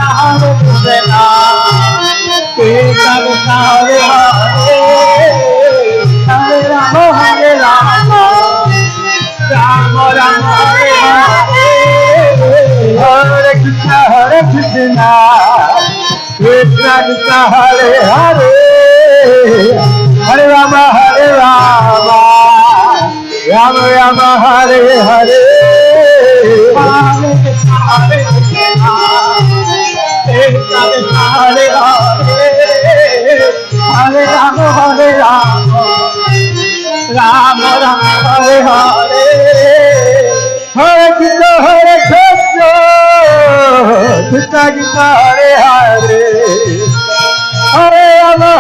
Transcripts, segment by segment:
Hare Krishna, Krishna Krishna Hare Hare, Hare Rama Hare Rama, Rama Rama Hare Hare, Hare Krishna Krishna Krishna Hare Hare, Hare Rama Rama Rama Hare Hare, Hare Krishna Krishna Hare Hare, Hare Rama Rama Rama Hare Hare, Hare Krishna Krishna Krishna Hare Hare, Hare Rama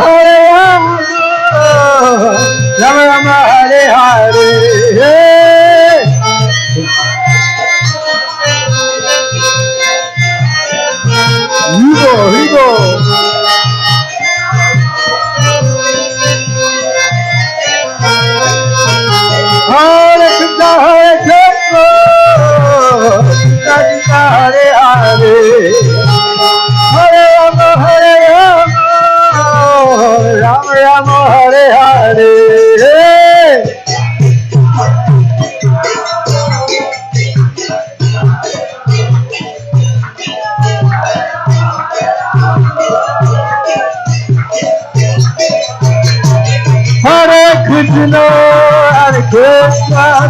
Rama Rama Hare Hare. Higo. Hare Krishna Krishna Krishna Hare Hare, Hare Rama Rama Rama Hare Hare. Hare Krishna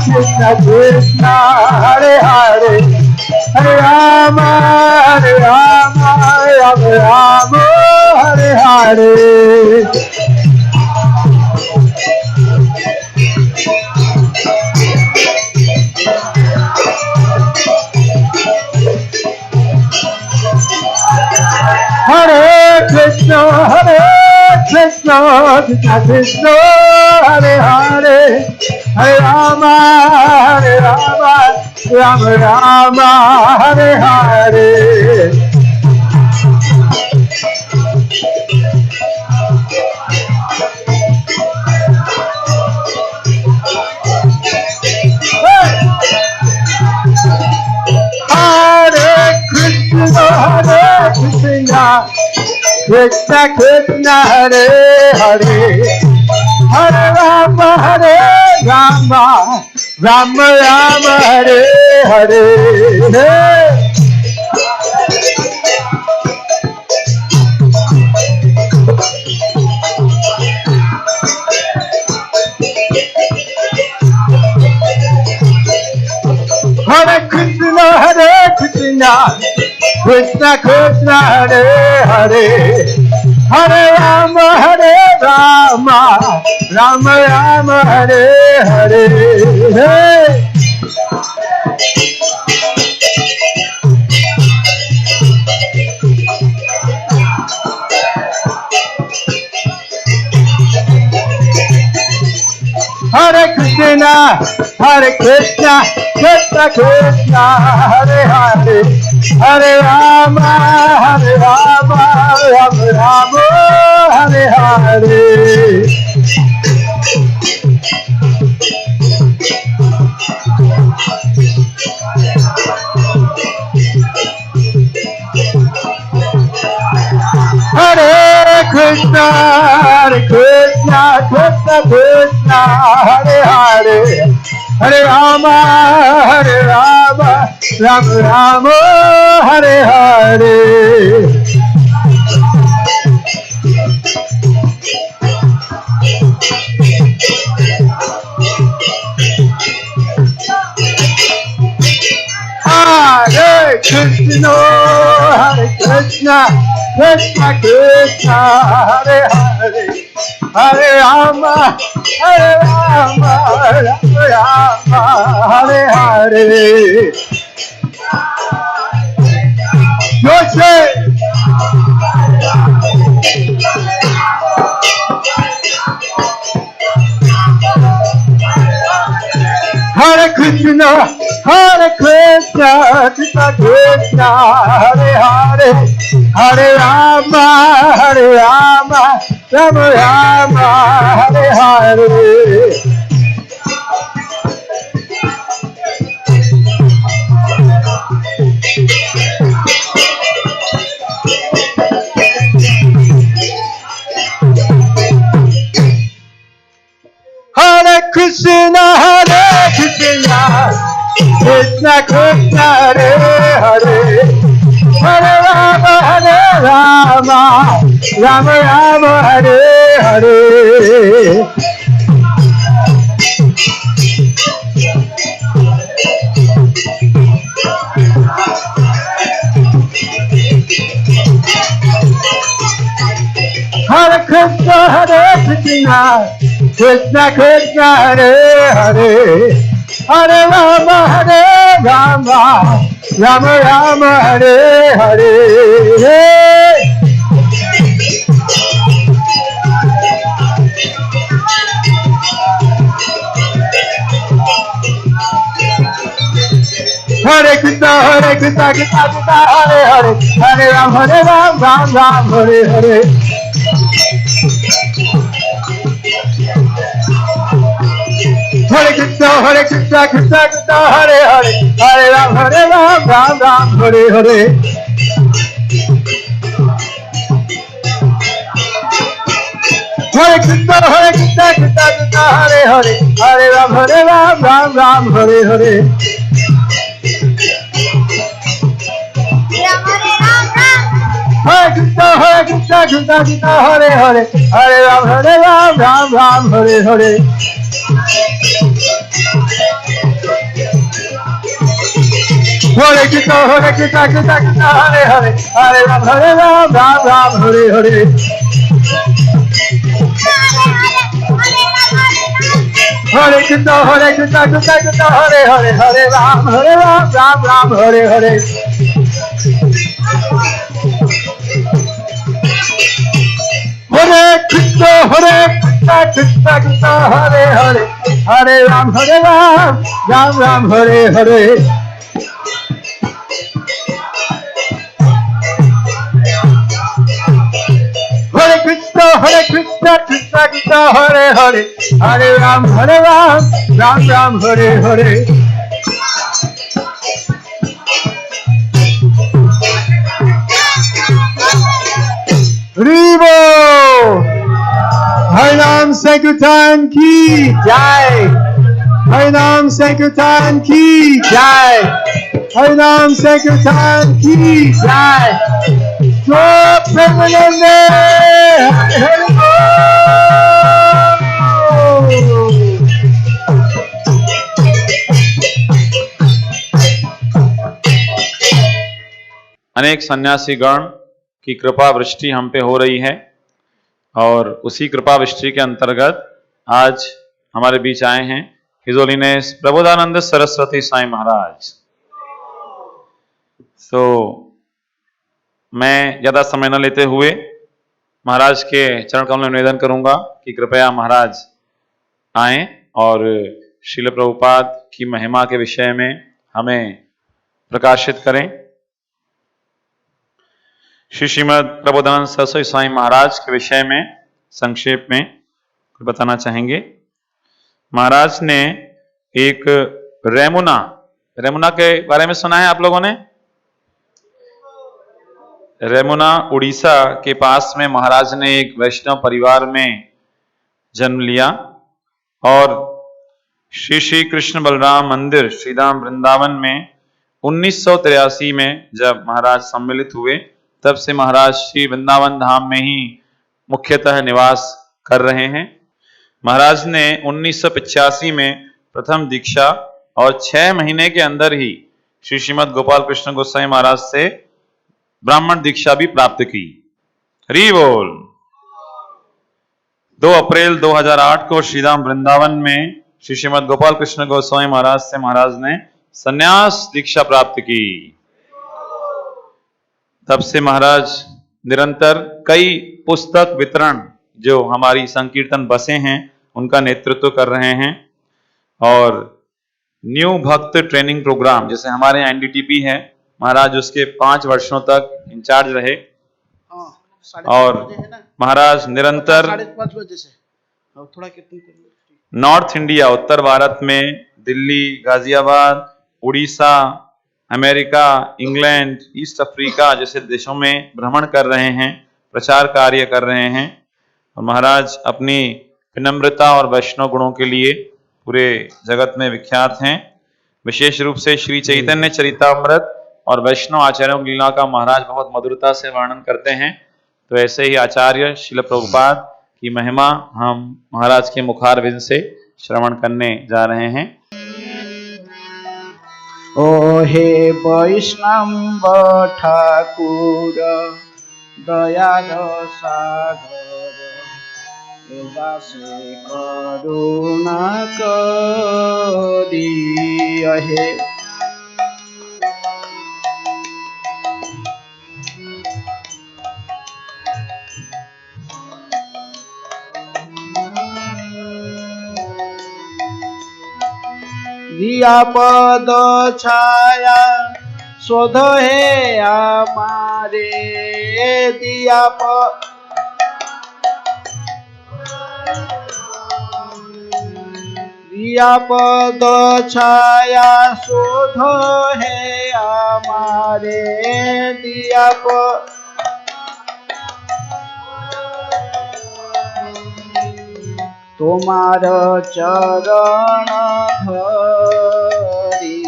Krishna Krishna Hare Hare, Hare Rama Rama Rama Hare Hare. Hare Krishna Krishna Krishna Hare Hare, Hare Rama Rama Rama Hare Hare. Hare Krishna Krishna Krishna Hare Hare, Hare Rama Rama Rama Hare Hare. Hare Krishna Krishna Krishna Hare Hare, Hare Rama Rama Rama Hare Hare. Hare Krishna Krishna Krishna Hare Hare, Hare Rama Rama Rama Hare Hare. Hare Krishna Krishna Krishna Hare Hare, Hare Rama Rama Rama Hare Hare. Hare Krishna Krishna Krishna Hare Hare, Hare Rama Rama Rama Hare Hare. Yoshe. Hare Krishna Krishna Krishna Hare Hare, Hare Rama Rama Rama Hare Hare. Krishna, Krishna Krishna, Hare Hare, Hare Rama, Rama Rama, Hare Hare. Hare Krishna, Krishna Krishna, Hare Hare, Hare Rama, Rama Rama, Hare Hare. Hare Krishna, Krishna Krishna, Hare Hare, Hare Ram, Ram Ram, Hare Hare. Hare Krishna, Krishna Krishna, Hare Hare, Hare Ram, Ram Ram, Hare Hare. Hare Krishna, Krishna Krishna, Hare Hare, Hare Ram, Ram Ram, Hare Hare. Hare Krishna, Krishna Krishna, Hare Hare, Hare Ram, Ram Hare Hare. Hare Krishna, Krishna Krishna, Hare Hare, Hare Ram, Ram Hare Hare. Hare Krishna, Krishna Krishna, Hare Hare, Hare Ram, Ram Hare Hare. Hare Krishna, Krishna Krishna, Hare Hare, Hare Ram, Ram Hare Hare. Hare Krishna, Krishna Krishna, Hare Hare, Hare Ram, Ram Hare Hare. Rivo! Harinam Sankirtan ki jai! Harinam Sankirtan ki jai! Harinam Sankirtan ki jai! Jo Premanande! Hari अनेक सन्यासी गण की कृपा वृष्टि हम पे हो रही है और उसी कृपा वृष्टि के अंतर्गत आज हमारे बीच आए हैं हिज होलीनेस प्रबोधानंद सरस्वती साईं महाराज। तो मैं ज्यादा समय न लेते हुए महाराज के चरण कमल में निवेदन करूंगा कि कृपया महाराज आए और श्रील प्रभुपाद की महिमा के विषय में हमें प्रकाशित करें। श्री श्रीमद प्रबोधानंद सरस्वती साईं महाराज के विषय में संक्षेप में बताना चाहेंगे। महाराज ने एक रेमुना के बारे में सुना है आप लोगों ने? रेमुना उड़ीसा के पास में महाराज ने एक वैष्णव परिवार में जन्म लिया और श्री श्री कृष्ण बलराम मंदिर श्रीधाम वृंदावन में 1983 में जब महाराज सम्मिलित हुए तब से महाराज श्री वृंदावन धाम में ही मुख्यतः निवास कर रहे हैं। महाराज ने 1985 में प्रथम दीक्षा और 6 महीने के अंदर ही श्री श्रीमद गोपाल कृष्ण गोसाई महाराज से ब्राह्मण दीक्षा भी प्राप्त की। हरि बोल। 2 अप्रैल 2008 को श्रीधाम वृंदावन में श्री श्रीमद गोपाल कृष्ण गोस्वामी महाराज से महाराज ने संन्यास दीक्षा प्राप्त की। तब से महाराज निरंतर कई पुस्तक वितरण जो हमारी संकीर्तन बसें हैं उनका नेतृत्व कर रहे हैं और न्यू भक्त ट्रेनिंग प्रोग्राम जैसे हमारे यहाँ NDTP है, महाराज उसके 5 वर्षों तक इंचार्ज रहे और महाराज निरंतर नॉर्थ इंडिया उत्तर भारत में Delhi, Ghaziabad, Orissa, America, England, east Africa जैसे देशों में भ्रमण कर रहे हैं, प्रचार कार्य कर रहे हैं और महाराज अपनी विनम्रता और वैष्णव गुणों के लिए पूरे जगत में विख्यात हैं। विशेष रूप से श्री चैतन्य चरितामृत और वैष्णव आचार्यों की लीला का महाराज बहुत मधुरता से वर्णन करते हैं। तो ऐसे ही आचार्य श्रील प्रभुपाद की महिमा हम महाराज के मुखारविंद से श्रवण करने जा रहे हैं। ओ हे वैष्णव ठाकुर दयाल सागर, दासे करुणा करी हे। दिया पद छाया शोध है हमारे, दिया पद छाया शोध है हमारे, दिया तुम्हार चरण धरी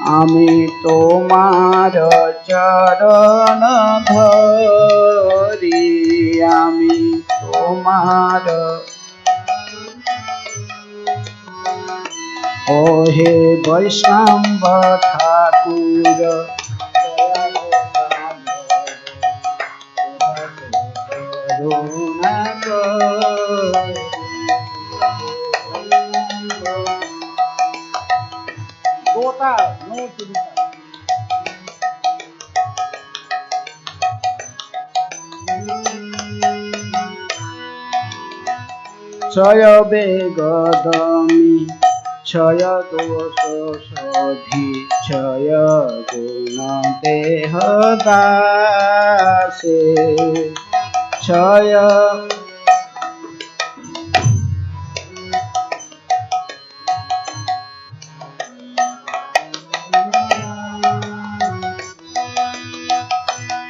आमी तुम्हार चरण धरी, आमी तुम्हार। ओ हे वैष्णव ठाकुर करुणा करी। क्षय वेगदमी क्षय दोष शोधि, क्षय गुण देह दासे, क्षय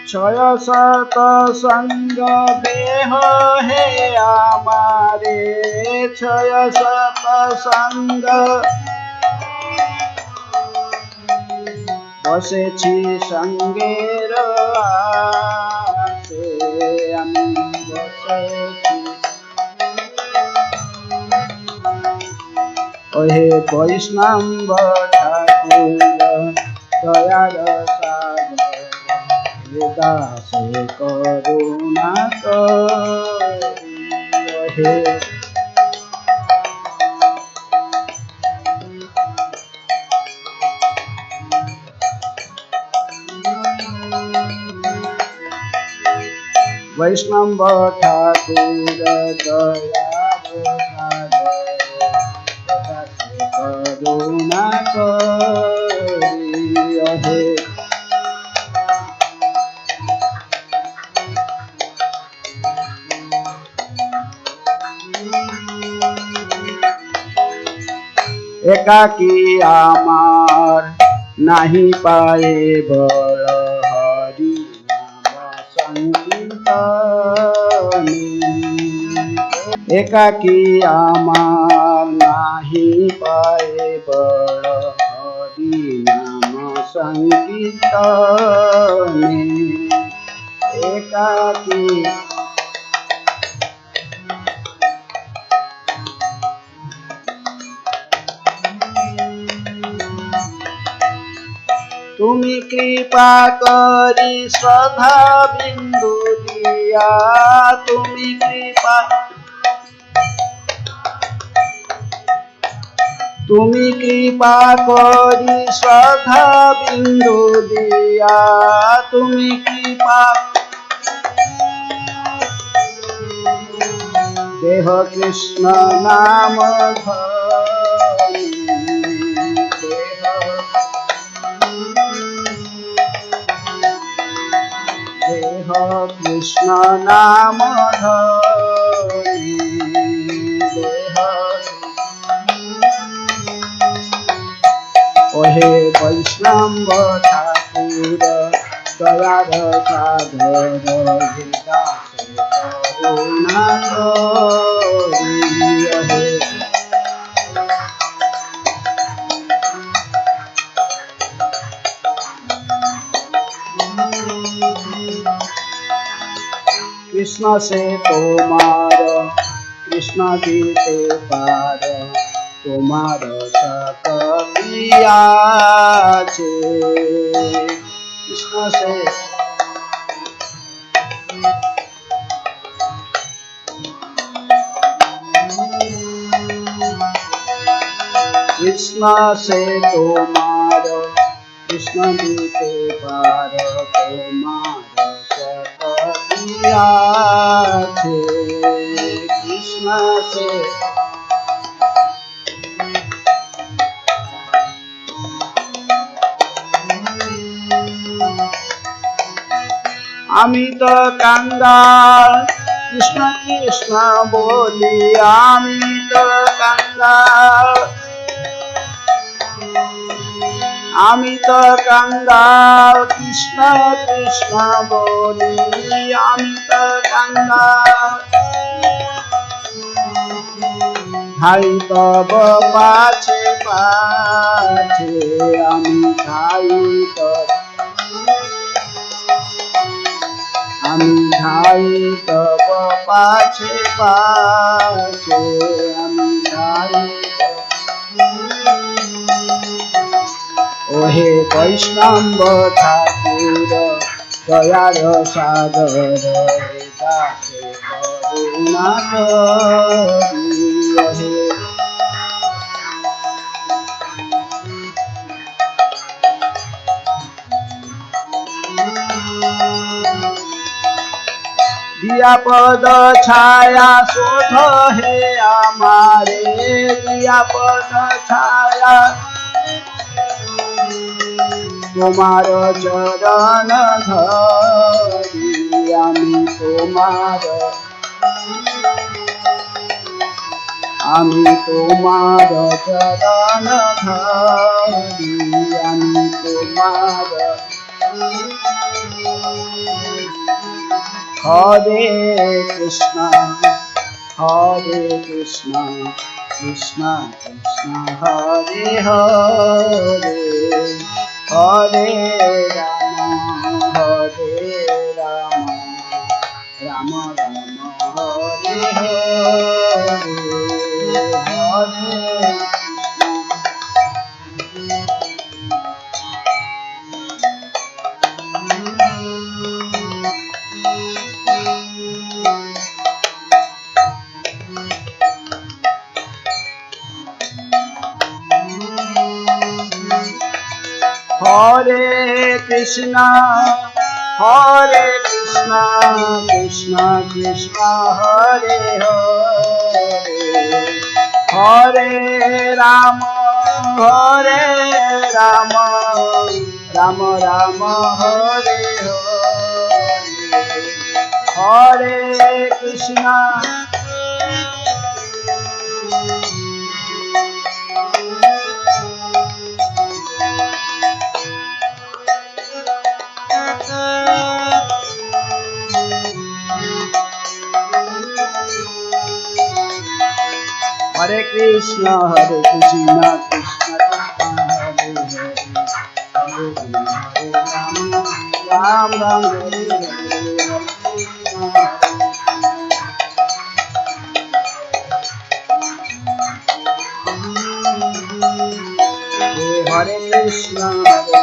क्षय सतसंग देह है हमारे, क्षय सतसंग बसेछि संगेर आसे, आमी बसेछि। ओ हे वैष्णव ठाकुर दयाल सागर, दासे करुणा करी हे। वैष्णव ठाकुर दयाल सागर, दासे करुणा करी हे। एकाकी आमार नाही पाए बल, हरि नाम संकीर्तनी। एकाकी आमार नाही पाए बल, हरि नाम संकीर्तनी। एकाकी तुमी कृपा करी श्रद्धा बिंदु दिया, तुमी कृपा करी श्रद्धा बिंदु दिया, तुमी कृपा देह कृष्ण नाम धरी, देह कृष्ण नाम धरी, देह। ओ हे वैष्णव ठाकुर दयार सागर दास करुणा करिहे। कृष्ण से तोमार कृष्ण दीते पार तोमार सकलिया छे। कृष्ण से कृष्ण से तोमार कृष्ण दीते पार तोमार सकलिया छे। कृष्ण से आमी तो कंगाल कृष्ण कृष्ण बोली आमी तो कंगाल आमी तो कंगाल कृष्ण कृष्ण बोली आमी तो कंगाल भाई तब पाछे पाछे आमी भाई तब आमी भाई तब पाछे पाछे आमी भाई ओहे वैष्णव ठाकुर दयार सागर दास करुणा करिहे। दिया पद छाया शोध है हमारे दिया पद छाया तुम्हार चरण धरी आमी तुम्हार चरण धरी आमी तुम्हार हरे कृष्ण कृष्ण कृष्ण हरे हरे हरे राम राम राम हरे हरे हरे हरे कृष्णा कृष्ण कृष्ण हरे हरे हरे राम राम राम हरे हरे हरे कृष्णा हरे कृष्ण कृष्ण हरे हरे राम राम हरे हरे हरे कृष्ण हरे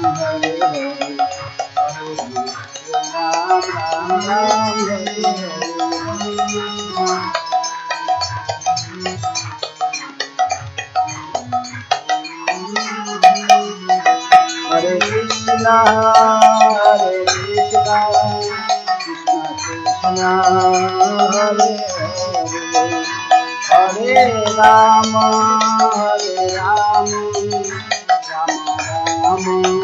हरे राम राम हरे हरे कृष्ण कृष्ण कृष्ण हरे हरे हरे राम राम राम हरे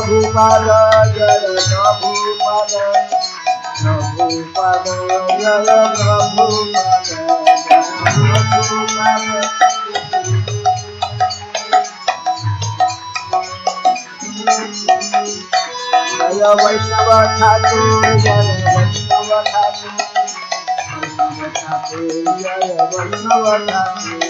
प्रभुपाद जय प्रभुपाद प्रभुपाद जय प्रभुपाद जय वैष्णव ठाकुर जय वैष्णव ठाकुर जय वैष्णव ठाकुर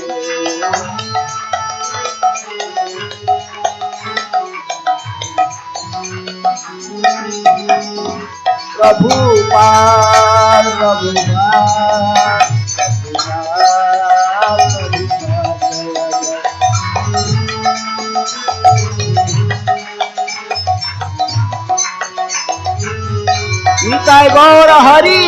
प्रभुपाद प्रभुपाद निताय गौर हरि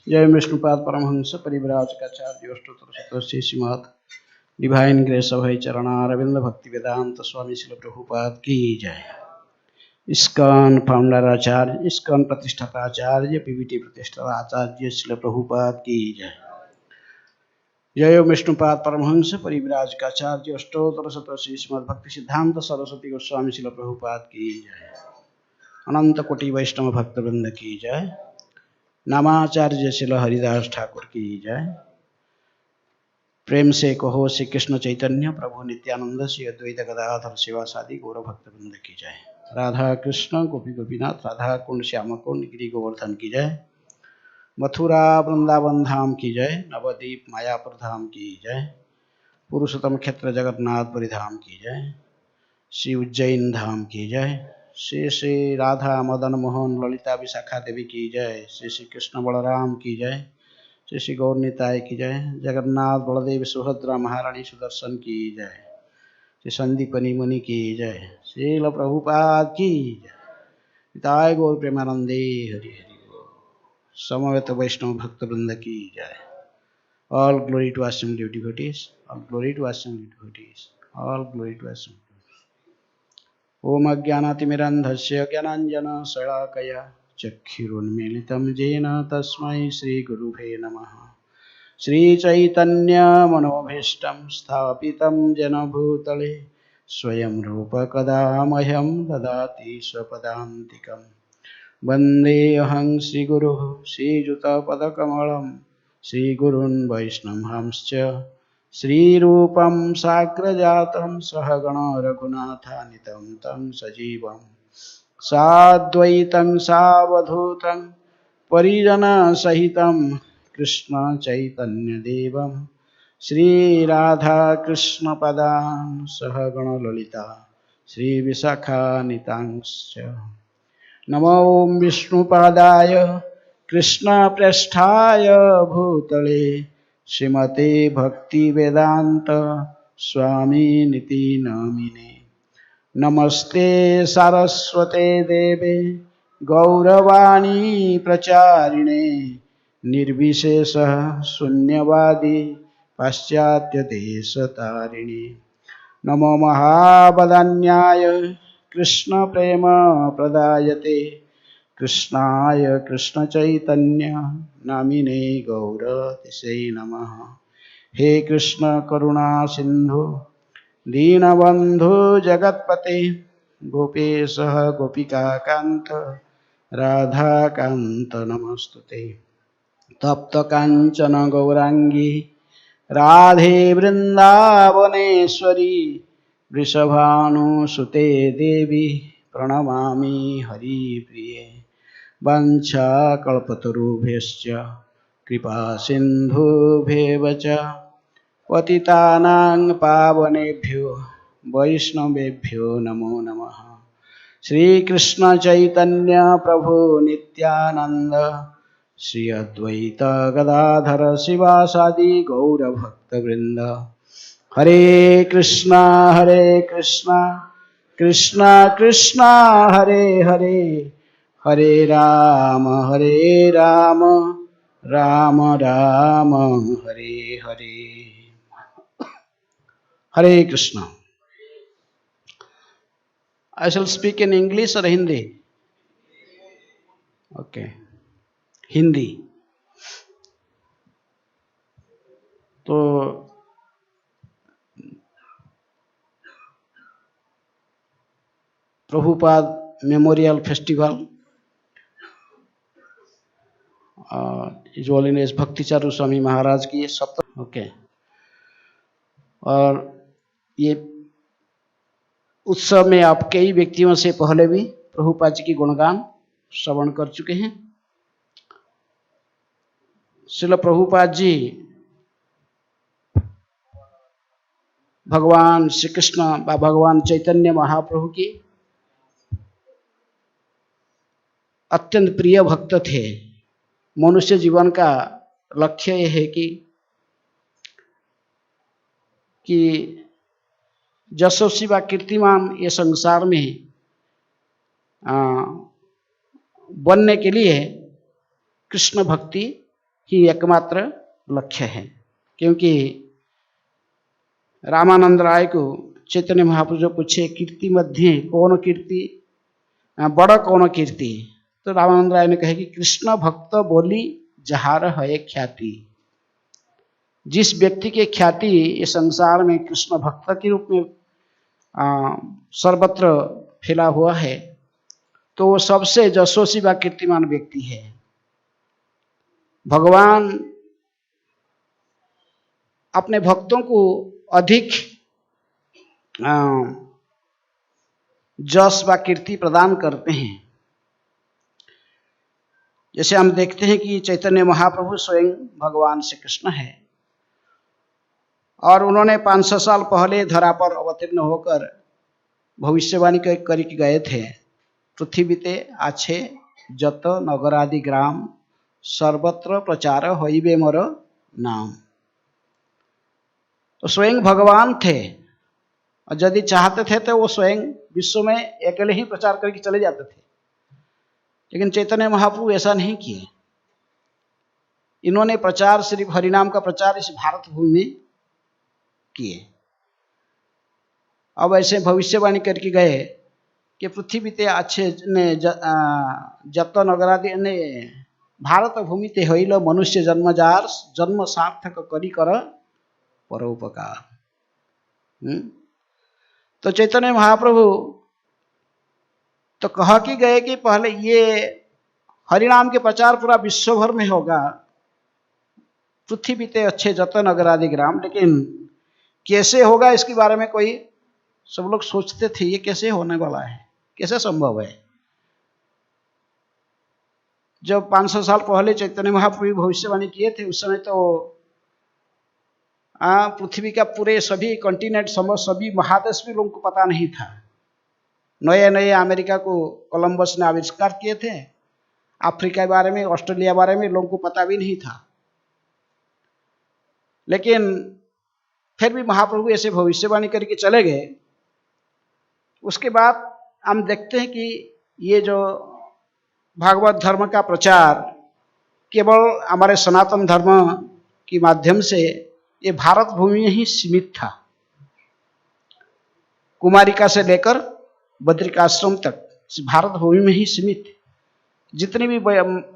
जय विष्णुपाद परमहंस परिव्राजकाचार्य अष्टोत्तर श्रीमद डिवाइन ग्रेस ऑफ चरणारविंद भक्ति वेदांत स्वामी श्रील प्रभुपाद की जय। इस्कॉन फाउंडर आचार्य, इस्कॉन प्रतिष्ठाता आचार्य, पीवीटी प्रतिष्ठाता आचार्य श्रील प्रभुपाद की जय। जय विष्णुपाद परमहंस परिव्राजकाचार्य अष्टोत्तर श्रीमद भक्ति सिद्धांत सरस्वती गोस्वामी श्रील प्रभुपाद की जय। अनंत कोटि वैष्णव भक्तवृंद की जय। नामाचार्य श्रील हरिदास ठाकुर की जय। प्रेम से कहो श्री कृष्ण चैतन्य प्रभु नित्यानंद श्री अद्वैत गदाधर शिवासादि गौर भक्तवृंद की जय। राधा कृष्ण गोपी गोपीनाथ राधा कुंड श्याम कुंड गिरि गोवर्धन की जय। मथुरा वृंदावन धाम की जय। नवद्वीप मायापुर धाम की जय। पुरुषोत्तम क्षेत्र जगन्नाथपुरी धाम की जय। श्री उज्जैन धाम की जय। श्री श्री राधा मदन मोहन ललिता विशाखा देवी की जय। श्री श्री कृष्ण बलराम की जय। श्री श्री गौर निताय की जय। जगन्नाथ बलदेव सुभद्रा महारानी सुदर्शन की जय। श्री संदीपनी मुनि की जय। श्रील प्रभुपाद की जय। निताय गौर प्रेमानंदे हरि हरि बोल। समवेत वैष्णव भक्त वृंद की जय। All glory to assembly devotees, all glory to assembly devotees, all glory to assembly. ओम अज्ञानातिमिरन्धस्य ज्ञानाञ्जनशलाकया चक्षुरुन्मीलितं येन तस्मै श्रीगुरुवे नमः। श्रीचैतन्यमनोभीष्टं स्थापितं येन भूतले स्वयं रूप कदा मह्यं ददाति स्वपदान्तिकं। वन्देऽहं श्रीगुरुः श्रीयुतपदकमलं श्रीगुरून् वैष्णवांश्च श्रीरूपं साग्रजातं सहगण रघुनाथान्वितं तं सजीवं साद्वैतं सावधूतं परिजनसहितं कृष्ण चैतन्यदेवं श्रीराधाकृष्णपदान् सहगण ललिता श्रीविशाखान्वितांश्च। नमो विष्णुपादाय कृष्णप्रेष्ठाय भूतले श्रीमते भक्तिवेदांत स्वामिनिति नामिने। नमस्ते सारस्वते देवे गौरवाणी प्रचारिणे निर्विशेष शून्यवादी पाश्चात्यदेशतारिणे। नमो महावदान्याय कृष्ण प्रेम प्रदायते कृष्णाय कृष्ण चैतन्य नामिने गौरतिसे नमः। हे कृष्ण करुणा सिंधु दीनबंधु जगत्पते गोपेश गोपिका कांत राधा कांत नमस्तुते। तप्त कांचन गौरांगी राधे वृंदावनेश्वरी वृषभानुसुते देवी प्रणमामि हरिप्रिये। वाञ्छाकल्पतरुभ्यश्च कृपा सिन्धुभ्येव च पतितानां पावनेभ्यो वैष्णवेभ्यो नमो नमः। श्रीकृष्ण चैतन्य प्रभु नित्यानंद श्री अद्वैत गदाधर शिवासादि गौरभक्तवृंद। हरे कृष्णा कृष्णा कृष्णा हरे हरे हरे राम राम राम हरे हरे। हरे Krishna. I shall speak in English or Hindi? Okay. Hindi. तो Prabhupada memorial festival his holiness Bhakticharu Swami Maharaj की 70। ओके। और ये उत्सव में आप कई व्यक्तियों से पहले भी प्रभुपाद जी की गुणगान श्रवण कर चुके हैं। श्रील प्रभुपाद जी भगवान श्री कृष्ण व भगवान चैतन्य महाप्रभु की अत्यंत प्रिय भक्त थे। मनुष्य जीवन का लक्ष्य यह है कि यशस्वी व कीर्तिमान ये संसार में बनने के लिए कृष्ण भक्ति ही एकमात्र लक्ष्य है। क्योंकि रामानंद राय को चैतन्य महाप्रभु जो पूछे कीर्ति मध्य कौन कीर्ति बड़ा कौन कीर्ति, तो रामानंद राय ने कहे कि कृष्ण भक्त बोली जहार है ख्याति। जिस व्यक्ति के ख्याति ये संसार में कृष्ण भक्त के रूप में सर्वत्र फैला हुआ है, तो वो सबसे यशस्वी व कीर्तिमान व्यक्ति है। भगवान अपने भक्तों को अधिक यश व कीर्ति प्रदान करते हैं। जैसे हम देखते हैं कि चैतन्य महाप्रभु स्वयं भगवान श्री कृष्ण है और उन्होंने 500 साल पहले धरा पर अवतीर्ण होकर भविष्यवाणी करके गए थे। पृथ्वीते आछे जत नगरादि ग्राम सर्वत्र प्रचार होइबे मोर नाम। तो स्वयं भगवान थे और यदि चाहते थे तो वो स्वयं विश्व में अकेले ही प्रचार करके चले जाते थे। लेकिन चैतन्य महाप्रभु ऐसा नहीं किए। इन्होंने प्रचार सिर्फ हरिनाम का प्रचार इस भारत भूमि में किए। अब ऐसे भविष्यवाणी करके गए कि पृथ्वी ते अच्छे ने जत नगरादि ने भारत भूमि ते होइल मनुष्य जन्मजार जन्म सार्थक करी कर परोपकार। तो चैतन्य महाप्रभु तो कह के गए कि पहले ये हरिनाम के प्रचार पूरा विश्व भर में होगा, पृथ्वी ते अच्छे जत नगरादि ग्राम। लेकिन कैसे होगा इसके बारे में कोई सब लोग सोचते थे, ये कैसे होने वाला है, कैसे संभव है। जब 500 साल पहले चैतन्य महाप्रभु भविष्यवाणी किए थे उस समय तो पृथ्वी का पूरे सभी कॉन्टिनेंट सभी महादेश भी लोगों को पता नहीं था। नए नए अमेरिका को कोलंबस ने आविष्कार किए थे, अफ्रीका के बारे में ऑस्ट्रेलिया बारे में लोगों को पता भी नहीं था। लेकिन फिर भी महाप्रभु ऐसे भविष्यवाणी करके चले गए। उसके बाद हम देखते हैं कि ये जो भागवत धर्म का प्रचार केवल हमारे सनातन धर्म के माध्यम से ये भारत भूमि में ही सीमित था। कुमारिका से लेकर बद्रिकाश्रम तक भारत भूमि में ही सीमित। जितने भी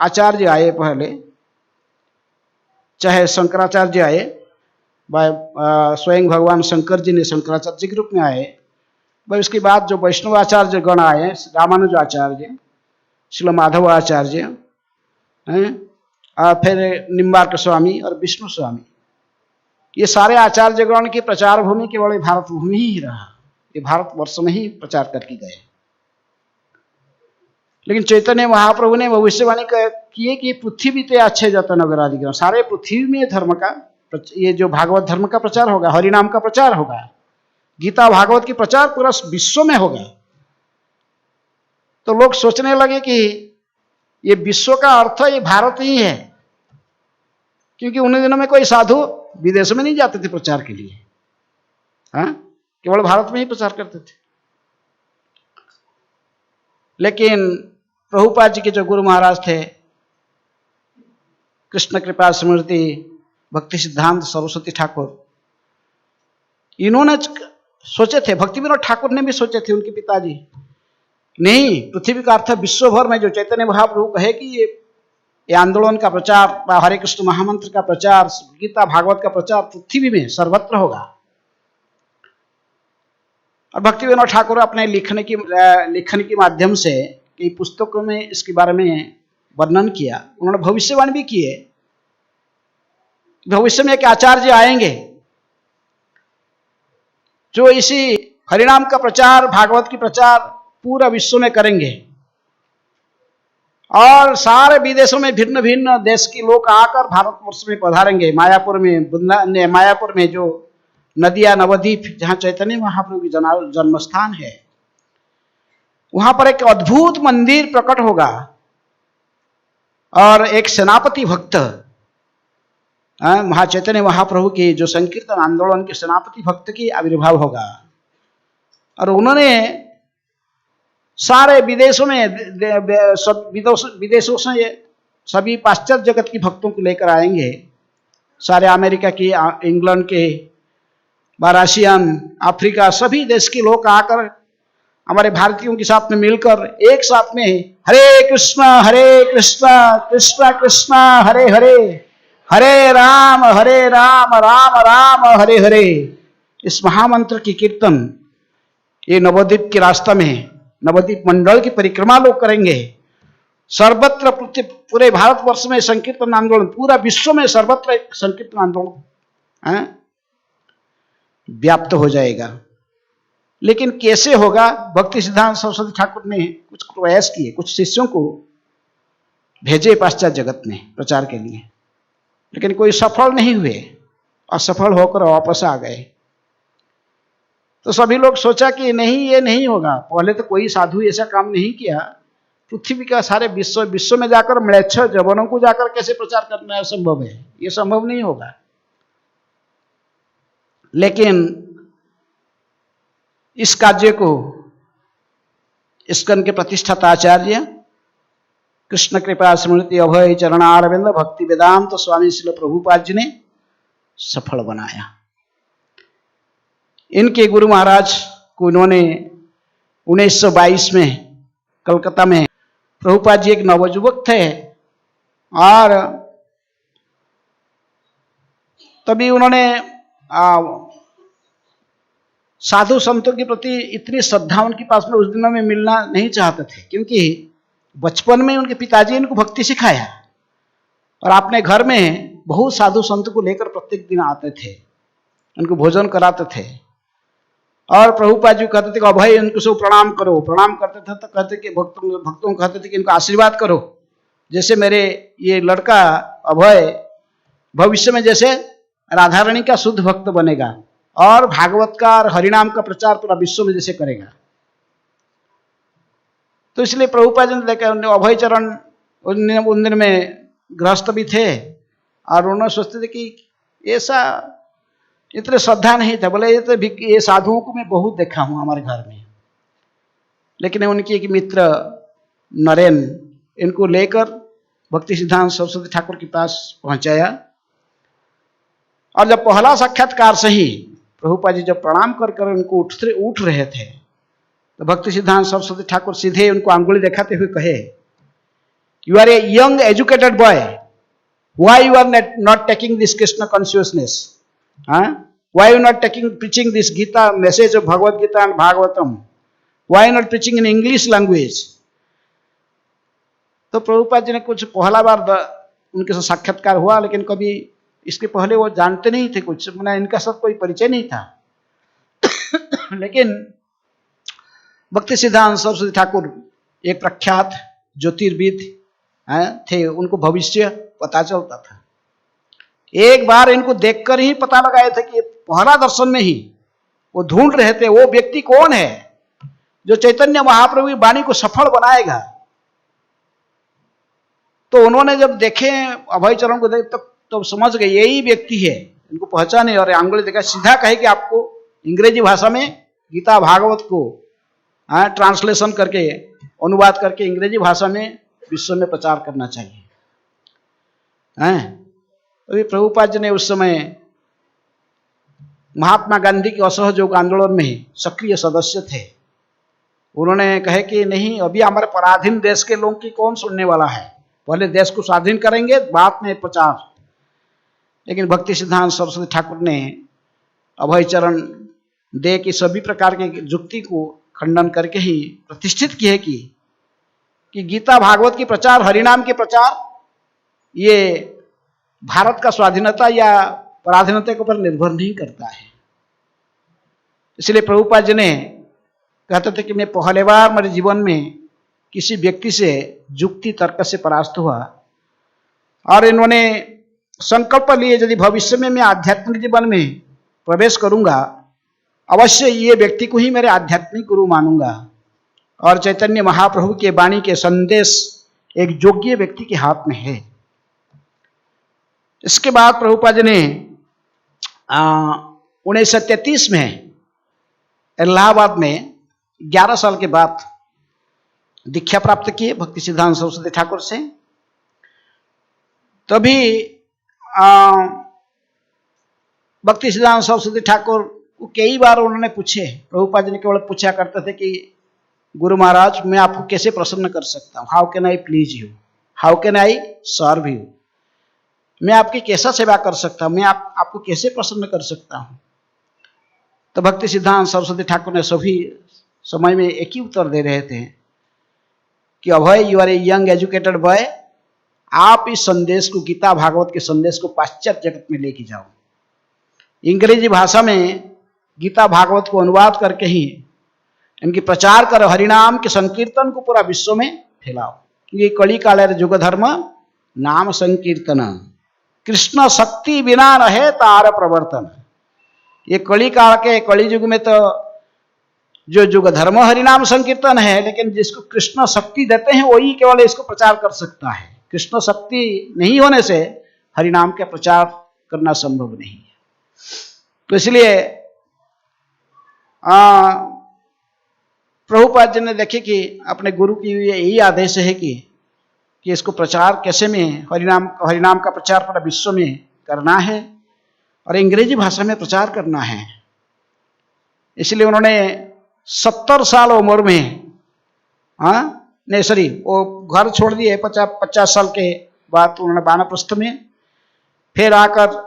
आचार्य आए पहले, चाहे शंकराचार्य आए, स्वयं भगवान शंकर जी ने शंकराचार्य जी के रूप में आए, भाई उसके बाद जो वैष्णवाचार्य गण आए, रामानुज आचार्य, श्रील माधव आचार्य, फिर निम्बार्क स्वामी और विष्णु स्वामी, ये सारे आचार्य गण की प्रचार भूमि केवल भारत भूमि ही रहा। ये भारतवर्ष में ही प्रचार करके गए। लेकिन चैतन्य महाप्रभु ने भविष्यवाणी किए कि पृथ्वी ते अच्छे जत नगरादि ग्राम, सारे पृथ्वी में धर्म का ये जो भागवत धर्म का प्रचार होगा, हरिनाम का प्रचार होगा, गीता भागवत की प्रचार पूरा विश्व में होगा। तो लोग सोचने लगे कि ये विश्व का अर्थ ये भारत ही है, क्योंकि उन दिनों में कोई साधु विदेश में नहीं जाते थे प्रचार के लिए, केवल भारत में ही प्रचार करते थे। लेकिन प्रभुपाद जी के जो गुरु महाराज थे, कृष्ण कृपा स्मृति भक्ति सिद्धांत सरस्वती ठाकुर, इन्होंने सोचे थे, भक्ति विनोद ठाकुर ने भी सोचे थे, उनके पिताजी नहीं, पृथ्वी का अर्थ विश्व भर में जो चैतन्य महाप्रभु कहे कि ये आंदोलन का प्रचार, हरे कृष्ण महामंत्र का प्रचार, गीता भागवत का प्रचार पृथ्वी में सर्वत्र होगा। और भक्ति विनोद ठाकुर अपने लिखने के माध्यम से कई पुस्तकों में इसके बारे में वर्णन किया। उन्होंने भविष्यवाणी भी किए, भविष्य में एक आचार्य आएंगे जो इसी हरिनाम का प्रचार, भागवत की प्रचार पूरा विश्व में करेंगे और सारे विदेशों में भिन्न भिन्न देश के लोग आकर भारतवर्ष में पधारेंगे। मायापुर में जो नदिया नवद्वीप, जहां चैतन्य महाप्रभु की जन्म स्थान है, वहां पर एक अद्भुत मंदिर प्रकट होगा और एक सेनापति भक्त, महाचैतन्य महाप्रभु की जो संकीर्तन आंदोलन के सेनापति भक्त की आविर्भाव होगा। और उन्होंने सारे विदेशों से सभी पाश्चात्य जगत की भक्तों को लेकर आएंगे। सारे अमेरिका की, इंग्लैंड के, बारासियन, अफ्रीका, सभी देश के लोग आकर हमारे भारतीयों के साथ में मिलकर एक साथ में हरे कृष्णा कृष्णा कृष्णा हरे हरे, हरे राम राम राम हरे हरे, इस महामंत्र की कीर्तन ये नवद्वीप के रास्ता में, नवद्वीप मंडल की परिक्रमा लोग करेंगे। सर्वत्र पूरे भारतवर्ष में संकीर्तन आंदोलन, पूरा विश्व में सर्वत्र संकीर्तन आंदोलन व्याप्त हो जाएगा। लेकिन कैसे होगा? भक्ति सिद्धांत सरस्वती ठाकुर ने कुछ प्रयास किए, कुछ शिष्यों को भेजे पाश्चात्य जगत में प्रचार के लिए, लेकिन कोई सफल नहीं हुए, असफल होकर वापस आ गए। तो सभी लोग सोचा कि नहीं, ये नहीं होगा। पहले तो कोई साधु ऐसा काम नहीं किया। पृथ्वी का सारे विश्व में जाकर म्लेच्छ जवनों को जाकर कैसे प्रचार करना संभव है? ये संभव नहीं होगा। लेकिन इस कार्य को इस्कन के प्रतिष्ठाता आचार्य कृष्ण कृपा स्मृति अभय चरणारविंद भक्ति वेदांत स्वामी श्रील प्रभुपाद जी ने सफल बनाया। इनके गुरु महाराज को इन्होंने 1922 में कलकत्ता में, प्रभुपाद जी एक नवयुवक थे और तभी उन्होंने साधु संतों के प्रति इतनी श्रद्धा उनके पास में उस दिनों में मिलना नहीं चाहते थे, क्योंकि बचपन में उनके पिताजी इनको भक्ति सिखाया और अपने घर में बहुत साधु संत को लेकर प्रत्येक दिन आते थे, उनको भोजन कराते थे। और प्रभुपाद जी कहते थे कि अभय इनको सब प्रणाम करो। प्रणाम करते थे तो कहते कि भक्तों को कहते थे कि इनको आशीर्वाद करो, जैसे मेरे ये लड़का अभय भविष्य में जैसे राधा रानी का शुद्ध भक्त बनेगा और भागवत का और हरिनाम का प्रचार पूरा विश्व में जैसे करेगा। तो इसलिए प्रभुपाद जी ने देखा, अभय चरण उन दिन में गृहस्थ भी थे और उन्होंने सोचते थे कि ऐसा इतने श्रद्धा नहीं था। बोले ये साधुओं को मैं बहुत देखा हूं हमारे घर में। लेकिन उनके एक मित्र नरेन इनको लेकर भक्ति सिद्धांत सरस्वती ठाकुर के पास पहुंचाया और जब पहला साक्षात्कार से ही प्रभुपाद जी जब प्रणाम कर कर उनको उठ रहे थे तो भक्ति सिद्धांत सरस्वती ठाकुर सीधे उनको अंगुली दिखाते हुए कहे, you are a young educated boy, why you are not taking this Krishna consciousness, why you not preaching this Gita message of Bhagavad Gita and Bhagavatam? Why not preaching in English language? तो प्रभुपाद जी ने कुछ पहला बार उनके साथ साक्षात्कार हुआ, लेकिन कभी इसके पहले वो जानते नहीं थे कुछ, मैंने इनका साथ कोई परिचय नहीं था। लेकिन भक्ति सिद्धांत सरस्वती ठाकुर एक प्रख्यात ज्योतिर्विद थे, उनको भविष्य पता चलता था। एक बार इनको देखकर ही पता लगाए थे कि पहला दर्शन में ही वो ढूंढ रहे थे वो व्यक्ति कौन है जो चैतन्य महाप्रभु की वाणी को सफल बनाएगा। तो उन्होंने जब देखे अभय चरण को देख तो समझ गए यही व्यक्ति है, इनको पहचाने और अंगुली देखा, सीधा कहे कि आपको अंग्रेजी भाषा में गीता भागवत को ट्रांसलेशन करके, अनुवाद करके अंग्रेजी भाषा में विश्व में प्रचार करना चाहिए। अभी प्रभुपाद जी ने उस समय महात्मा गांधी के असहयोग आंदोलन में सक्रिय सदस्य थे। उन्होंने कहे कि नहीं, अभी हमारे पराधीन देश के लोगों की कौन सुनने वाला है, पहले देश को स्वाधीन करेंगे बाद में प्रचार। लेकिन भक्ति सिद्धांत सरस्वती ठाकुर ने अभय चरण दे की सभी प्रकार के जुक्ति को खंडन करके ही प्रतिष्ठित की है कि गीता भागवत की प्रचार, हरिनाम के प्रचार, ये भारत का स्वाधीनता या पराधीनता के ऊपर निर्भर नहीं करता है। इसलिए प्रभुपाद जी ने कहते थे कि मैं पहले बार मेरे जीवन में किसी व्यक्ति से जुक्ति तर्क से परास्त हुआ, और इन्होंने संकल्प लिए यदि भविष्य में मैं आध्यात्मिक जीवन में प्रवेश करूंगा, अवश्य ये व्यक्ति को ही मेरे आध्यात्मिक गुरु मानूंगा। और चैतन्य महाप्रभु के वाणी के संदेश एक योग्य व्यक्ति के हाथ में है। इसके बाद प्रभुपाद जी ने 1933 में इलाहाबाद में 11 साल के बाद दीक्षा प्राप्त किए भक्ति सिद्धांत सरस्वती ठाकुर से। तभी भक्ति सिद्धांत सरस्वती ठाकुर को कई बार उन्होंने पूछे, प्रभुपाद जी ने केवल पूछा करते थे कि गुरु महाराज, मैं आपको कैसे प्रसन्न कर सकता हूँ, how can I please you, how can I serve you, मैं आपकी कैसा सेवा कर सकता हूँ, मैं आपको कैसे प्रसन्न कर सकता हूँ। तो भक्ति सिद्धांत सरस्वती ठाकुर ने सभी समय में एक ही उत्तर दे रहे थे कि Abhay, you are a young educated boy, आप इस संदेश को, गीता भागवत के संदेश को पाश्चात्य जगत में लेके जाओ। अंग्रेजी भाषा में गीता भागवत को अनुवाद करके ही इनकी प्रचार करो, हरिनाम के संकीर्तन को पूरा विश्व में फैलाओ। ये कली काल जुग धर्म नाम संकीर्तन, कृष्ण शक्ति बिना रहे तार प्रवर्तन। ये कली काल के कली युग में तो जो युग धर्म हरिनाम संकीर्तन है, लेकिन जिसको कृष्ण शक्ति देते हैं वही केवल इसको प्रचार कर सकता है। कृष्ण शक्ति नहीं होने से हरिनाम का प्रचार करना संभव नहीं है। तो इसलिए प्रभुपाद जी ने देखे कि अपने गुरु की यही आदेश है कि इसको प्रचार कैसे में हरिनाम का प्रचार पूरा विश्व में करना है और अंग्रेजी भाषा में प्रचार करना है। इसलिए उन्होंने 70 साल उम्र में वो घर छोड़ दिए 50 साल के बाद। उन्होंने वानप्रस्थ में फिर आकर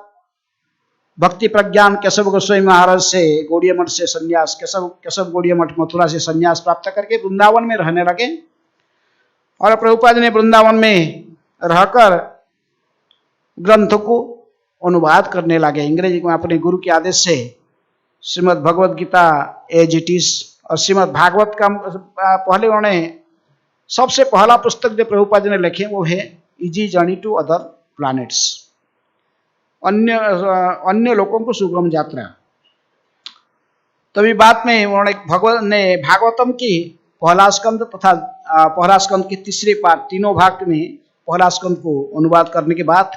भक्ति प्रज्ञान केशव गोस्वामी महाराज से गौड़ीय मठ से संन्यास, केशव गौड़ीय मठ मथुरा से संन्यास प्राप्त करके वृंदावन में रहने लगे। और प्रभुपाद ने वृंदावन में रहकर ग्रंथों को अनुवाद करने लगे अंग्रेजी में अपने गुरु के आदेश से। Srimad Bhagavad Gita as it is और श्रीमद् भागवत का पहले उन्होंने सबसे पहला पुस्तक जो प्रभुपाद ने लिखे वो है easy journey to other planets, अन्य लोगों को सुगम यात्रा। तभी बाद में उन्होंने भागवतम की पहला स्कंद तथा पहला स्कंद की तीसरे पार्ट, तीनों भाग में पहला स्कंद को अनुवाद करने के बाद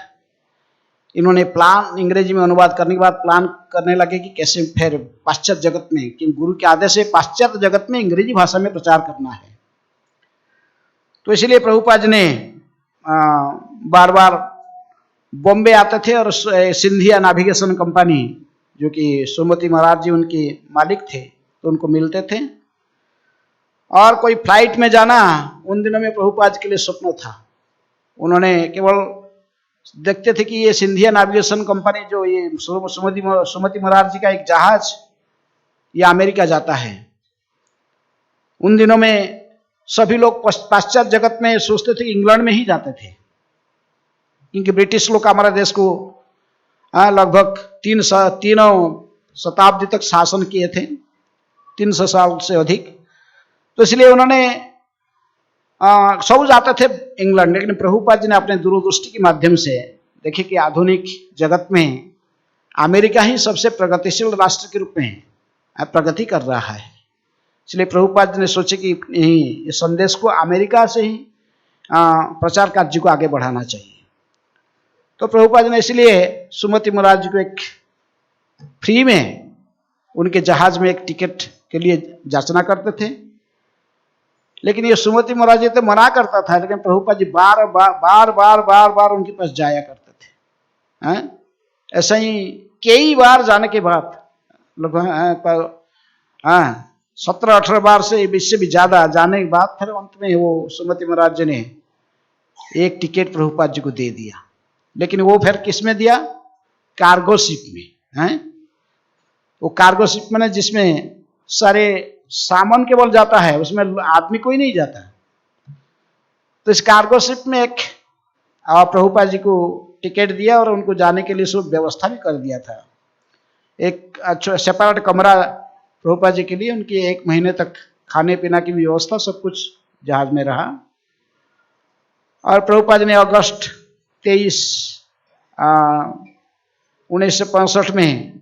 इन्होंने प्लान अंग्रेजी में अनुवाद करने के बाद प्लान करने लगे कि कैसे फिर पाश्चात्य जगत में, कि गुरु के आदेश से पाश्चात्य जगत में अंग्रेजी भाषा में प्रचार करना है। तो इसलिए प्रभुपाद ने बार बार बॉम्बे आते थे और सिंधिया नेविगेशन कंपनी जो कि सुमति महाराज जी उनके मालिक थे तो उनको मिलते थे। और कोई फ्लाइट में जाना उन दिनों में प्रभुपाद के लिए स्वप्न था। उन्होंने केवल देखते थे कि ये सिंधिया नेविगेशन कंपनी जो ये सुमति महाराज जी का एक जहाज ये अमेरिका जाता है। उन दिनों में सभी लोग पाश्चात्य जगत में सोचते थे कि इंग्लैंड में ही जाते थे, क्योंकि ब्रिटिश लोग हमारे देश को लगभग 3 शताब्दी तक शासन किए थे, 300 साल से अधिक। तो इसलिए उन्होंने सब जाते थे इंग्लैंड। लेकिन प्रभुपाद जी ने अपने दूरदृष्टि के माध्यम से देखे कि आधुनिक जगत में अमेरिका ही सबसे प्रगतिशील राष्ट्र के रूप में प्रगति कर रहा है। इसलिए प्रभुपाद जी ने सोचे कि इस संदेश को अमेरिका से ही प्रचार कार्य को आगे बढ़ाना चाहिए। तो प्रभुपाद जी ने इसलिए सुमति महाराज जी को एक फ्री में उनके जहाज में एक टिकट के लिए याचना करते थे। लेकिन ये सुमति महाराज जी तो मना करता था, लेकिन प्रभुपाद जी बार बार उनके पास जाया करते थे। ऐसा ही कई बार जाने के बाद 17-18 बार से इससे भी ज्यादा जाने के बाद फिर अंत में वो सुमति महाराज जी ने एक टिकट प्रभुपाद जी को दे दिया। लेकिन वो फिर किस में दिया? कार्गो शिप में है। वो कार्गो शिप में जिसमें सारे सामान केवल जाता है, उसमें आदमी कोई नहीं जाता। तो इस कार्गो शिप में एक प्रभुपाद जी को टिकट दिया और उनको जाने के लिए सब व्यवस्था भी कर दिया था। एक अच्छा सेपरेट कमरा प्रभुपाद जी के लिए, उनकी 1 महीने तक खाने पीने की व्यवस्था सब कुछ जहाज में रहा। और प्रभुपाद जी ने अगस्त 23 1965 में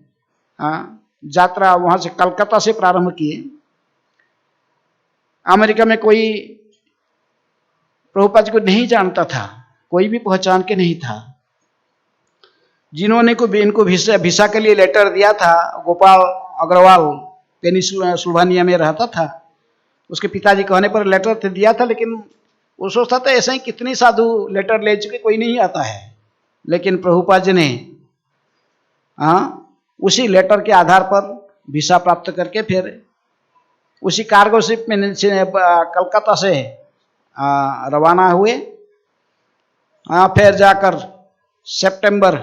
यात्रा वहां से कलकत्ता से प्रारंभ किए। अमेरिका में कोई प्रभुपाद जी को नहीं जानता था, कोई भी पहचान के नहीं था। जिन्होंने इनको वीसा के लिए लेटर दिया था, गोपाल अग्रवाल पेनिसिल्वानिया में रहता था, उसके पिताजी कहने पर लेटर तो दिया था, लेकिन वो सोचता था ऐसे ही कितनी साधु लेटर ले चुके, कोई नहीं आता है। लेकिन प्रभुपाद जी ने उसी लेटर के आधार पर वीसा प्राप्त करके फिर उसी कार्गो शिप में कलकत्ता से रवाना हुए। फिर जाकर सितंबर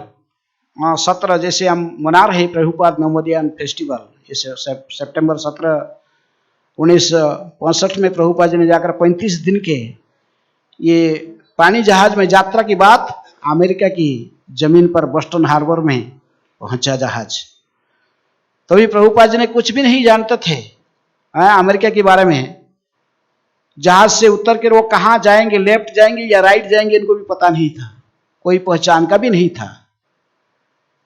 17, जैसे हम मना रहे प्रभुपाद मेमोरियल फेस्टिवल, जैसे सितंबर 17 1965 में प्रभुपाद जी ने जाकर 35 दिन के ये पानी जहाज में यात्रा की बात अमेरिका की जमीन पर बोस्टन हार्बर में पहुंचा जहाज। तभी प्रभुपाद जी ने कुछ भी नहीं जानते थे अमेरिका के बारे में। जहाज से उतर कर वो कहाँ जाएंगे, लेफ्ट जाएंगे या राइट जाएंगे, इनको भी पता नहीं था, कोई पहचान का भी नहीं था।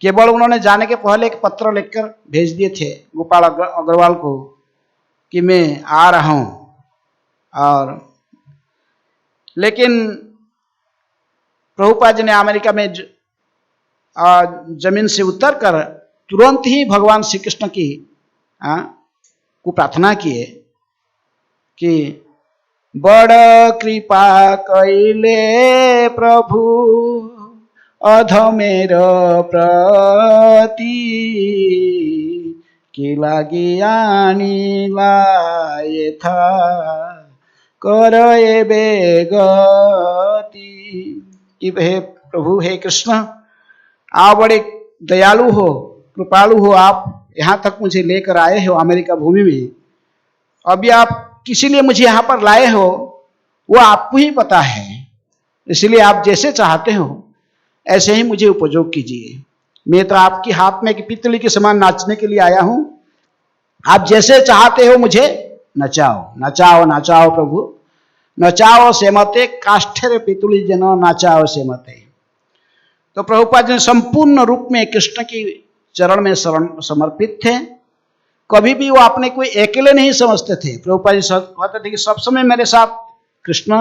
केवल उन्होंने जाने के पहले एक पत्र लिखकर भेज दिए थे गोपाल अग्रवाल को कि मैं आ रहा हूं। और लेकिन प्रभुपाद जी ने अमेरिका में जमीन से उतरकर तुरंत ही भगवान श्री कृष्ण की को प्रार्थना किए कि बड़ कृपा कैले प्रभु अधमेर प्रति कि लागी आनी लाए था कर एबे गति। कि हे प्रभु, हे कृष्ण, आप बड़े दयालु हो, कृपालु हो, आप यहाँ तक मुझे लेकर आए हो अमेरिका भूमि में। अभी आप किसी लिए मुझे यहाँ पर लाए हो वो आपको ही पता है, इसलिए आप जैसे चाहते हो ऐसे ही मुझे उपयोग कीजिए। मैं तो आपकी हाथ में एक पितली के समान नाचने के लिए आया हूं, आप जैसे चाहते हो मुझे नचाओ नचाओ नचाओ प्रभु, नचाओ से मते काष्ठेर पितुली जन नाचाओ से मते। तो प्रभुपाद जी संपूर्ण रूप में कृष्ण की चरण में समर्पित थे। कभी भी वो अपने को अकेले नहीं समझते थे। प्रभुपाद जी कहते थे कि सब समय मेरे साथ कृष्ण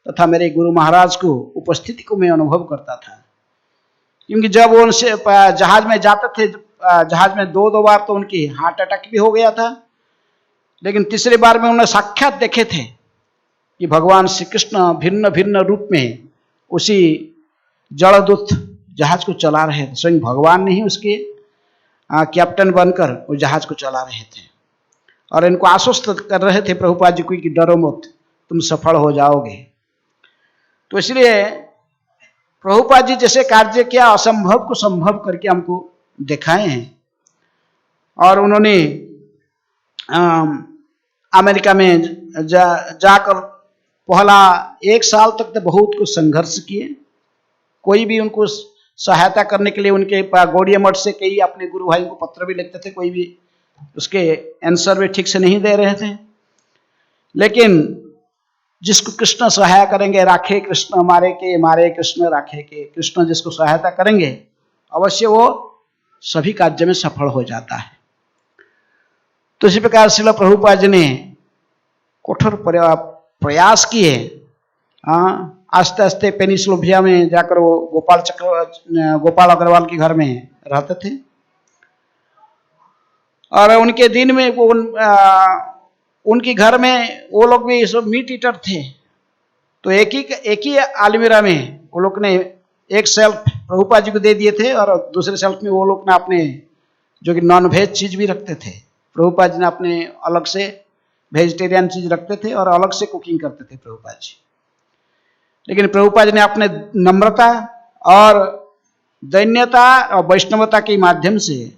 तथा मेरे गुरु महाराज को उपस्थिति को मैं अनुभव करता था। क्योंकि जब वो उनसे जहाज में जाते थे, जहाज में 2 बार तो उनकी हार्ट अटैक भी हो गया था, लेकिन तीसरी बार में उन्होंने साक्षात देखे थे कि भगवान श्री कृष्ण भिन्न भिन्न रूप में उसी जलदूत जहाज को चला रहे थे। स्वयं भगवान नहीं उसके कैप्टन बनकर वो जहाज को चला रहे थे और इनको आश्वस्त कर रहे थे प्रभुपाद जी को कि डरो मत, तुम सफल हो जाओगे। तो इसलिए प्रभुपाद जी जैसे कार्य किया, असंभव को संभव करके हमको दिखाए हैं। और उन्होंने अमेरिका में जाकर पहला 1 साल तक तो बहुत कुछ संघर्ष किए। कोई भी उनको सहायता करने के लिए उनके गौड़िया मठ से कई अपने गुरु भाई को पत्र भी लिखते थे, कोई भी उसके आंसर भी ठीक से नहीं दे रहे थे। लेकिन जिसको कृष्ण सहायता करेंगे, राखे कृष्ण मारे कृष्ण राखे के, कृष्ण जिसको सहायता करेंगे अवश्य वो सभी कार्य में सफल हो जाता है। तो इसी प्रकार श्रील प्रभुपाद जी ने कठोर प्रयास किए। आस्ते आस्ते पेनिसिल्वानिया में जाकर वो गोपाल अग्रवाल के घर में रहते थे। और उनके दिन में वो उनके घर में वो लोग भी सब मीट ईटर थे। तो एक ही अलमीरा में वो लोग ने एक शेल्फ प्रभुपाद जी को दे दिए थे और दूसरे शेल्फ में वो लोग ने अपने जो कि नॉन वेज चीज भी रखते थे। प्रभुपाद जी ने अपने अलग से वेजिटेरियन चीज रखते थे और अलग से कुकिंग करते थे प्रभुपाद जी। लेकिन प्रभुपाद जी ने अपने नम्रता और दैन्यता और वैष्णवता के माध्यम से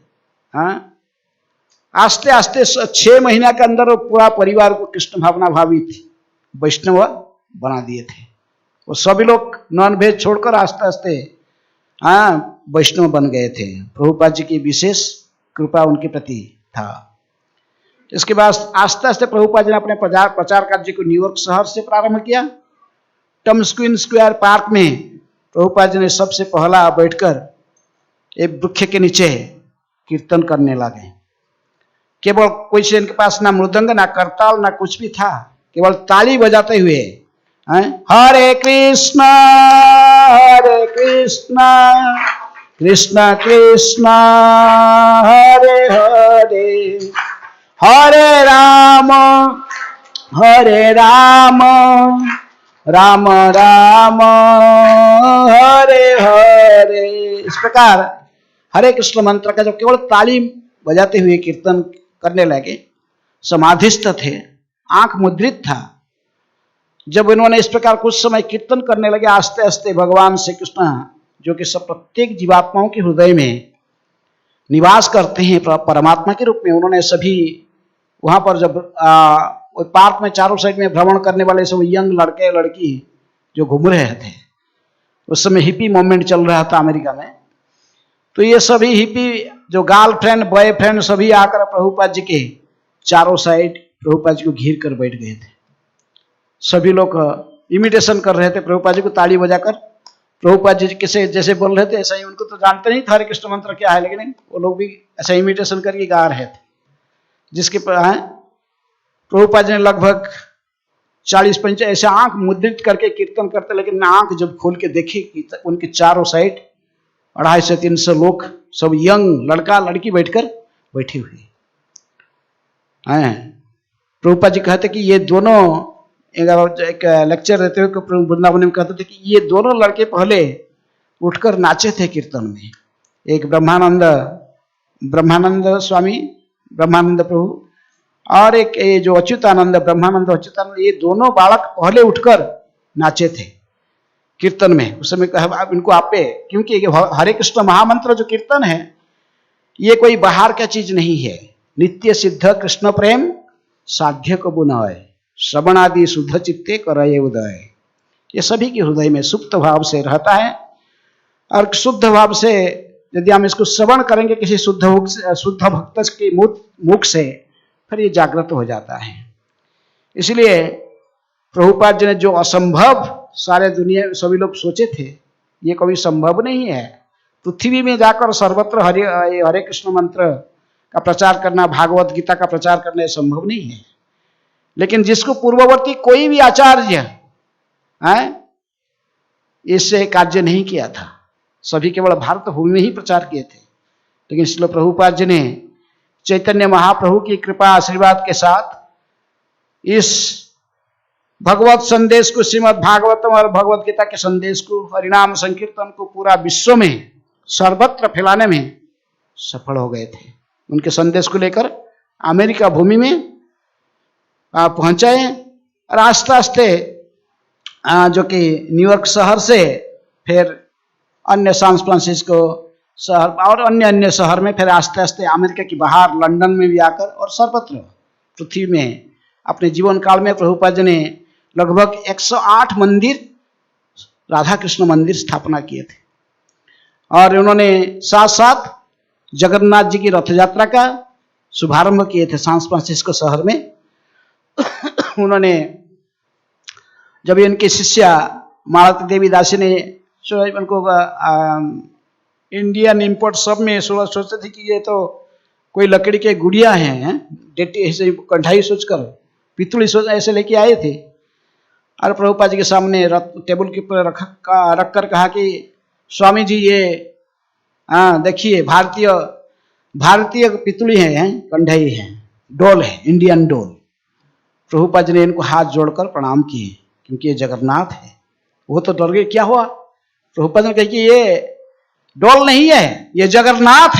आस्ते आस्ते 6 महीना के अंदर वो पूरा परिवार को कृष्ण भावना भावित वैष्णव बना दिए थे। वो सभी लोग नॉन वेज छोड़कर आस्ते आस्ते वैष्णव बन गए थे। प्रभुपाद जी की विशेष कृपा उनके प्रति था। इसके बाद आस्ते आस्ते प्रभुपाद जी ने अपने प्रचार कार्य को न्यूयॉर्क शहर से प्रारंभ किया। टम्स स्क्वायर पार्क में प्रभुपाद जी ने सबसे पहला बैठकर एक वृक्ष के नीचे कीर्तन करने लगे। केवल कोई से इनके पास ना मृदंग ना करताल ना कुछ भी था, केवल ताली बजाते हुए हरे कृष्णा कृष्ण कृष्ण हरे हरे हरे राम राम राम हरे हरे। इस प्रकार हरे कृष्ण मंत्र का जब केवल ताली बजाते हुए कीर्तन करने लगे, समाधिस्थ थे, आंख मुद्रित था। जब इन्होंने इस प्रकार कुछ समय कीर्तन करने लगे, आस्ते आस्ते भगवान श्री कृष्ण जो कि सब प्रत्येक जीवात्माओं के हृदय में निवास करते हैं परमात्मा के रूप में, उन्होंने सभी वहां पर जब पार्क में चारों साइड में भ्रमण करने वाले सब यंग लड़के लड़की जो घूम रहे थे, उस समय हिपी मूवमेंट चल रहा था अमेरिका में, तो ये सभी हिपी जो गर्लफ्रेंड बॉयफ्रेंड सभी आकर प्रभुपाद जी के चारों साइड प्रभुपाद जी को घेर कर बैठ गए थे। सभी लोग इमिटेशन कर रहे थे प्रभुपाद जी को ताली बजाकर। प्रभुपाद जी कैसे जैसे बोल रहे थे ऐसा ही, उनको तो जानते नहीं था हरे कृष्ण मंत्र क्या है, लेकिन वो लोग भी ऐसा इमिटेशन करके गा रहे थे। जिसके प्रभुपाद जी ने लगभग 40-50 ऐसे आंख मुद्रित करके कीर्तन करते, लेकिन आंख जब खोल के देखे कि उनके चारों साइड 250-300 लोग सब यंग लड़का लड़की बैठी हुई हैं। प्रभुपाद जी कहते कि ये दोनों, एक लेक्चर देते हुए वृंदावन में कहते थे कि ये दोनों लड़के पहले उठकर नाचे थे कीर्तन में। एक ब्रह्मानंद स्वामी ब्रह्मानंद प्रभु और एक ये जो ब्रह्मानंद अच्युतानंद, ये दोनों बालक पहले उठकर नाचे थे कीर्तन में। उस समय कहा इनको आपे, क्योंकि हरे कृष्ण महामंत्र जो कीर्तन है ये कोई बाहर का चीज नहीं है। नित्य सिद्ध कृष्ण प्रेम साध्य को बुनाए, श्रवण आदि शुद्ध चित्ते करये उदय। ये सभी के हृदय में सुप्त भाव से रहता है, और शुद्ध भाव से यदि हम इसको श्रवण करेंगे किसी शुद्ध भक्त के मुख से, फिर ये जागृत हो जाता है। इसलिए प्रभुपाद जी ने जो असंभव सारे दुनिया सभी लोग सोचे थे, ये कभी संभव नहीं है। पृथ्वी में जाकर सर्वत्र हरे कृष्ण मंत्र का प्रचार करना, भागवत गीता का प्रचार करना संभव नहीं है। लेकिन जिसको पूर्ववर्ती कोई भी आचार्य इससे कार्य नहीं किया था, सभी केवल भारत भूमि में ही प्रचार किए थे। लेकिन श्रील प्रभुपाद जी ने चैतन्य महाप्रभु की कृपा आशीर्वाद के साथ इस भगवत संदेश को, श्रीमद् भागवतम और भगवत गीता के संदेश को, हरिनाम संकीर्तन को पूरा विश्व में सर्वत्र फैलाने में सफल हो गए थे। उनके संदेश को लेकर अमेरिका भूमि में पहुंचाए, और आस्ते आस्ते जो कि न्यूयॉर्क शहर से फिर अन्य सैन फ्रांसिस्को शहर और अन्य शहर में, फिर आस्ते आस्ते अमेरिका की बाहर लंदन में भी आकर और सर्वत्र पृथ्वी में अपने जीवन काल में प्रभुपाद जी ने लगभग 108 मंदिर, राधा कृष्ण मंदिर स्थापना किए थे। और उन्होंने साथ साथ जगन्नाथ जी की रथ यात्रा का शुभारंभ किए थे सैन फ्रांसिस्को शहर में। उन्होंने जब इनकी शिष्या मालती देवी दासी ने उनको इंडियन इंपोर्ट सब में सोचते थे कि ये तो कोई लकड़ी के गुड़िया हैं, ऐसे कढ़ाई सोचकर, पितुड़ी सोच ऐसे लेके आए थे। और प्रभुपाद जी के सामने टेबल के ऊपर रख कर कहा कि स्वामी जी ये देखिए भारतीय पितुड़ी है, कढ़ाई है, डोल है, इंडियन डोल। प्रभुपाद जी ने इनको हाथ जोड़कर प्रणाम किए, क्योंकि ये जगन्नाथ है। वो तो डर गए, क्या हुआ? प्रभुपाद ने कहा कि ये डोल नहीं है, ये जगन्नाथ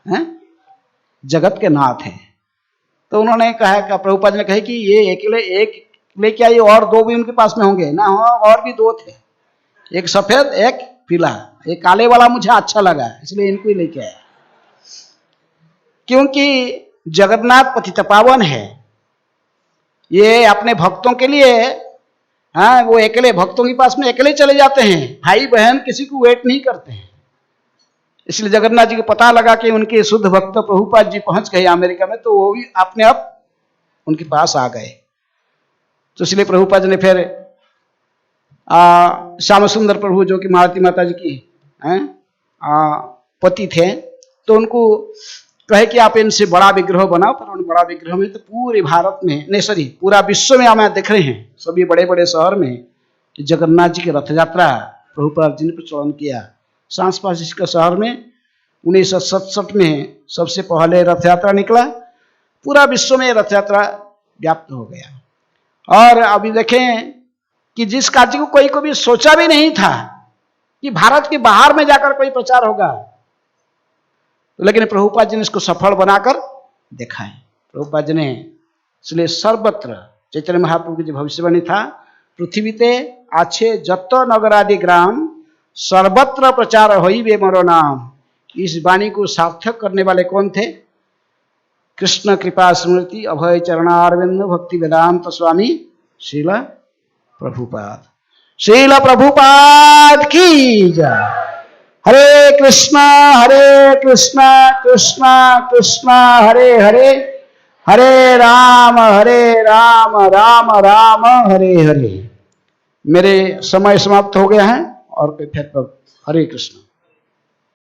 है, जगत के नाथ है। तो उन्होंने कहा कि प्रभुपाद ने कहे कि ये अकेले एक लेके आइए, और दो भी उनके पास में होंगे ना। और भी दो थे, एक सफेद एक पीला। एक काले वाला मुझे अच्छा लगा, इसलिए इनको ही लेके आया। क्योंकि जगन्नाथ पतितपावन है, ये अपने भक्तों के लिए, हाँ, वो अकेले भक्तों के पास में अकेले चले जाते हैं, भाई बहन किसी को वेट नहीं करते हैं। इसलिए जगन्नाथ जी को पता लगा कि उनके शुद्ध भक्त प्रभुपाद जी पहुंच गए अमेरिका में, तो वो भी अपने आप उनके पास आ गए। तो इसलिए प्रभुपाद ने फिर श्याम सुंदर प्रभु, जो कि मालती माता जी की पति थे, तो उनको कहे कि आप इनसे बड़ा विग्रह बनाओ। पर उन बड़ा विग्रह में तो पूरे भारत में, नहीं सॉरी, पूरा विश्व में हमें देख रहे हैं, सभी बड़े बड़े शहर में जगन्नाथ जी की रथ यात्रा प्रभुपाद जी ने प्रचलन किया। सांस फ्रांसिस के शहर में 1967 में सबसे पहले रथ यात्रा निकला। पूरा विश्व में रथ यात्रा व्याप्त हो गया। और अभी देखें कि जिस कार्य को कोई को भी सोचा भी नहीं था कि भारत के बाहर में जाकर कोई प्रचार होगा, लेकिन प्रभुपाद जी ने इसको सफल बनाकर दिखाए। प्रभुपाद जी ने इसलिए सर्वत्र चैतन्य महाप्रभु की जो भविष्यवाणी था, पृथ्वीते आछे जत नगरादि ग्राम सर्वत्र प्रचार होई बे मरो नाम, इस वाणी को सार्थक करने वाले कौन थे? कृष्ण कृपा स्मृति अभय चरणारविंद भक्ति वेदांत स्वामी श्रील प्रभुपाद। श्रील प्रभुपाद की जय। हरे कृष्णा कृष्णा कृष्णा हरे हरे, हरे राम राम राम हरे हरे। मेरे समय समाप्त हो गया है और फिर हरे कृष्ण।